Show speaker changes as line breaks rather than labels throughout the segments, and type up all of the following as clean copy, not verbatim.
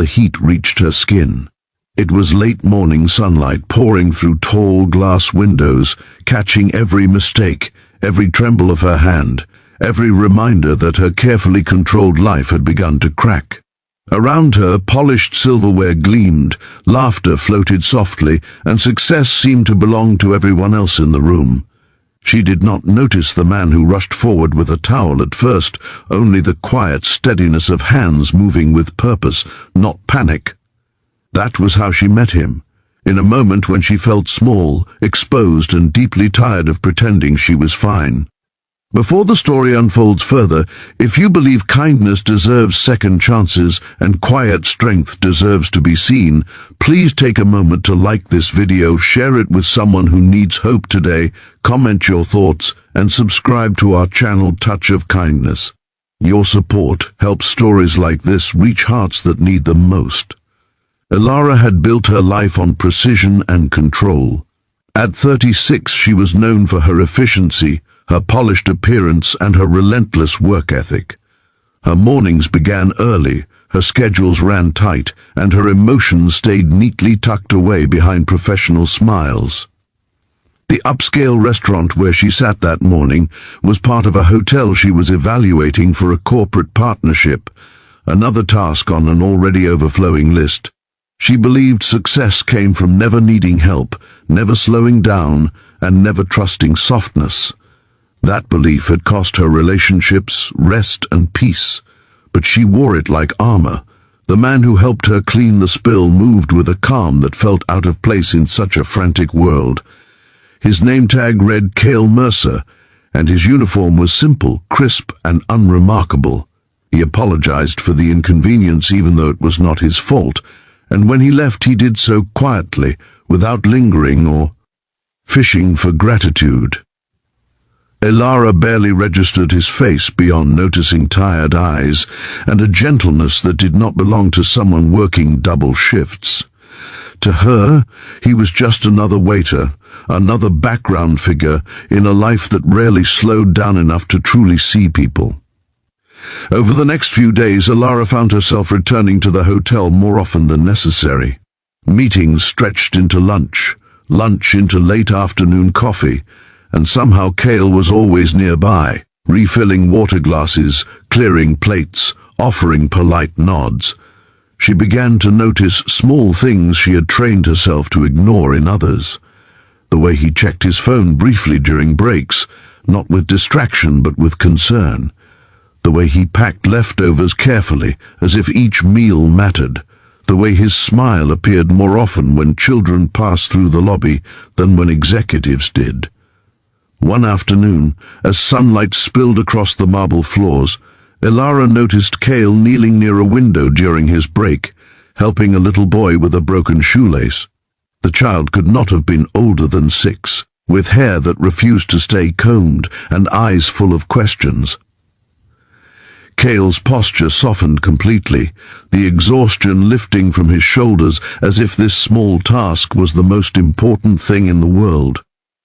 the heat reached her skin. It was late morning sunlight pouring through tall glass windows, catching every mistake, every tremble of her hand, every reminder that her carefully controlled life had begun to crack. Around her, polished silverware gleamed, laughter floated softly, and success seemed to belong to everyone else in the room. She did not notice the man who rushed forward with a towel at first, only the quiet steadiness of hands moving with purpose, not panic. That was how she met him, in a moment when she felt small, exposed, and deeply tired of pretending she was fine. Before the story unfolds further, if you believe kindness deserves second chances and quiet strength deserves to be seen, please take a moment to like this video, share it with someone who needs hope today, comment your thoughts, and subscribe to our channel Touch of Kindness. Your support helps stories like this reach hearts that need them most. Elara had built her life on precision and control. At 36, she was known for her efficiency, her polished appearance, and her relentless work ethic. Her mornings began early, her schedules ran tight, and her emotions stayed neatly tucked away behind professional smiles. The upscale restaurant where she sat that morning was part of a hotel she was evaluating for a corporate partnership, another task on an already overflowing list. She believed success came from never needing help, never slowing down, and never trusting softness. That belief had cost her relationships, rest, and peace, but she wore it like armor. The man who helped her clean the spill moved with a calm that felt out of place in such a frantic world. His name tag read Cale Mercer, and his uniform was simple, crisp, and unremarkable. He apologized for the inconvenience even though it was not his fault, and when he left he did so quietly, without lingering or fishing for gratitude. Elara barely registered his face beyond noticing tired eyes and a gentleness that did not belong to someone working double shifts. To her, he was just another waiter, another background figure in a life that rarely slowed down enough to truly see people. Over the next few days, Elara found herself returning to the hotel more often than necessary. Meetings stretched into lunch, lunch into late afternoon coffee, and somehow Cale was always nearby, refilling water glasses, clearing plates, offering polite nods. She began to notice small things she had trained herself to ignore in others. The way he checked his phone briefly during breaks, not with distraction but with concern. The way he packed leftovers carefully, as if each meal mattered. The way his smile appeared more often when children passed through the lobby than when executives did. One afternoon, as sunlight spilled across the marble floors, Elara noticed Cale kneeling near a window during his break, helping a little boy with a broken shoelace. The child could not have been older than 6, with hair that refused to stay combed and eyes full of questions. Cale's posture softened completely, the exhaustion lifting from his shoulders as if this small task was the most important thing in the world.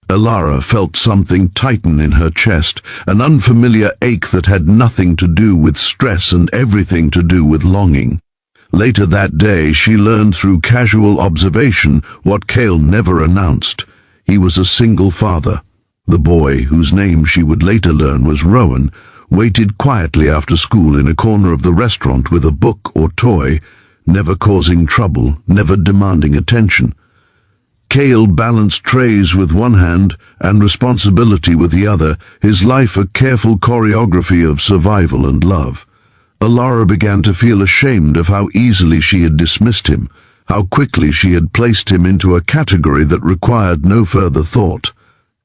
Elara felt something tighten in her chest, an unfamiliar ache that had nothing to do with stress and everything to do with longing. Later that day, she learned through casual observation what Cale never announced. He was a single father. The boy, whose name she would later learn was Rowan, waited quietly after school in a corner of the restaurant with a book or toy, never causing trouble, never demanding attention. Cale balanced trays with one hand and responsibility with the other, his life a careful choreography of survival and love. Elara began to feel ashamed of how easily she had dismissed him, how quickly she had placed him into a category that required no further thought.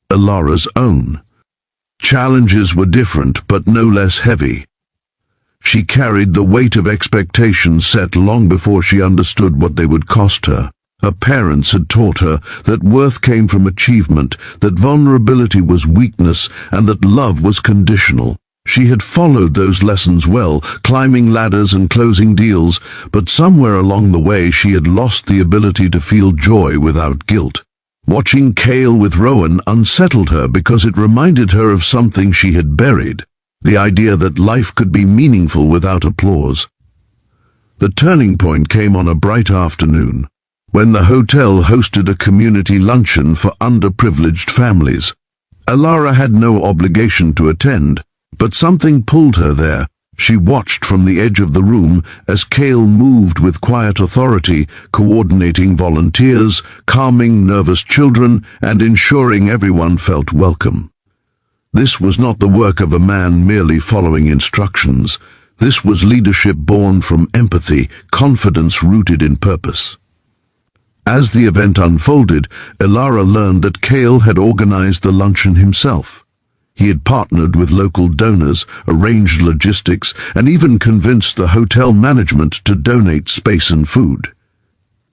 Elara's own. Challenges were different, but no less heavy. She carried the weight of expectations set long before she understood what they would cost her. Her parents had taught her that worth came from achievement, that vulnerability was weakness, and that love was conditional. She had followed those lessons well, climbing ladders and closing deals, but somewhere along the way she had lost the ability to feel joy without guilt. Watching Cale with Rowan unsettled her because it reminded her of something she had buried, the idea that life could be meaningful without applause. The turning point came on a bright afternoon, when the hotel hosted a community luncheon for underprivileged families. Elara had no obligation to attend, but something pulled her there. She watched from the edge of the room as Cale moved with quiet authority, coordinating volunteers, calming nervous children, and ensuring everyone felt welcome. This was not the work of a man merely following instructions. This was leadership born from empathy, confidence rooted in purpose. As the event unfolded, Elara learned that Cale had organized the luncheon himself. He had partnered with local donors, arranged logistics, and even convinced the hotel management to donate space and food.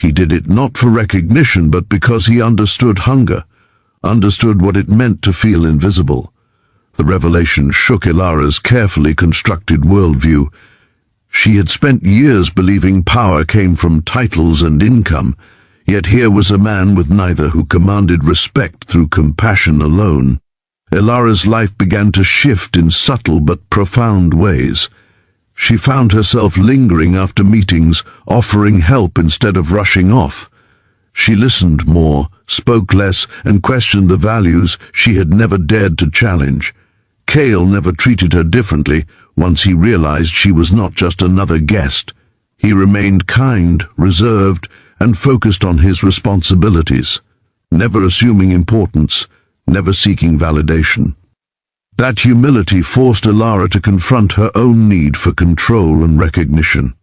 He did it not for recognition, but because he understood hunger, understood what it meant to feel invisible. The revelation shook Elara's carefully constructed worldview. She had spent years believing power came from titles and income, yet here was a man with neither who commanded respect through compassion alone. Elara's life began to shift in subtle but profound ways. She found herself lingering after meetings, offering help instead of rushing off. She listened more, spoke less, and questioned the values she had never dared to challenge. Cale never treated her differently once he realized she was not just another guest. He remained kind, reserved, and focused on his responsibilities, never assuming importance, never seeking validation. That humility forced Elara to confront her own need for control and recognition.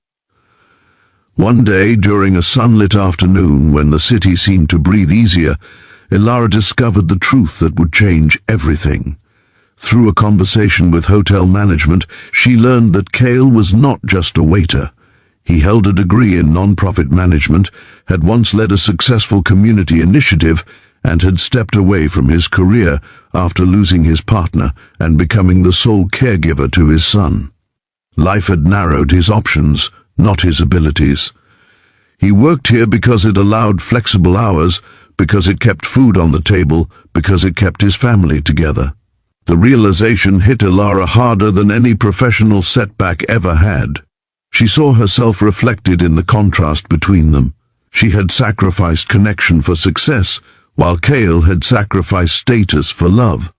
One day, during a sunlit afternoon when the city seemed to breathe easier, Elara discovered the truth that would change everything. Through a conversation with hotel management, she learned that Cale was not just a waiter. He held a degree in non-profit management, had once led a successful community initiative, and had stepped away from his career after losing his partner and becoming the sole caregiver to his son. Life had narrowed his options, not his abilities. He worked here because it allowed flexible hours, because it kept food on the table, because it kept his family together. The realization hit Elara harder than any professional setback ever had. She saw herself reflected in the contrast between them. She had sacrificed connection for success, while Cale had sacrificed status for love.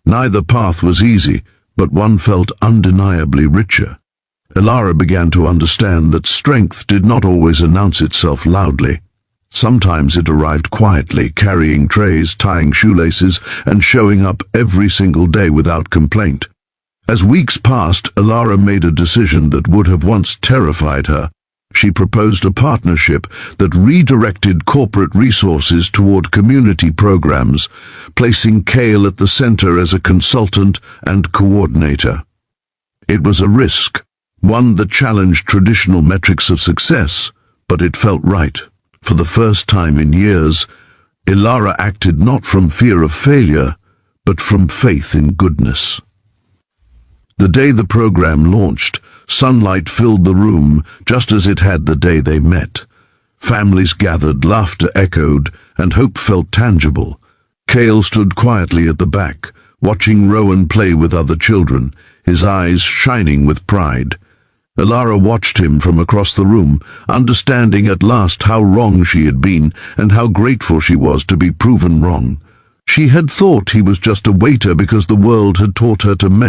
Neither path was easy, but one felt undeniably richer. Elara began to understand that strength did not always announce itself loudly. Sometimes it arrived quietly, carrying trays, tying shoelaces, and showing up every single day without complaint. As weeks passed, Elara made a decision that would have once terrified her. She proposed a partnership that redirected corporate resources toward community programs, placing Cale at the center as a consultant and coordinator. It was a risk, one that challenged traditional metrics of success, but it felt right. For the first time in years, Elara acted not from fear of failure, but from faith in goodness. The day the program launched, sunlight filled the room just as it had the day they met. Families gathered, laughter echoed, and hope felt tangible. Cale stood quietly at the back, watching Rowan play with other children, his eyes shining with pride. Elara watched him from across the room, understanding at last how wrong she had been and how grateful she was to be proven wrong. She had thought he was just a waiter because the world had taught her to measure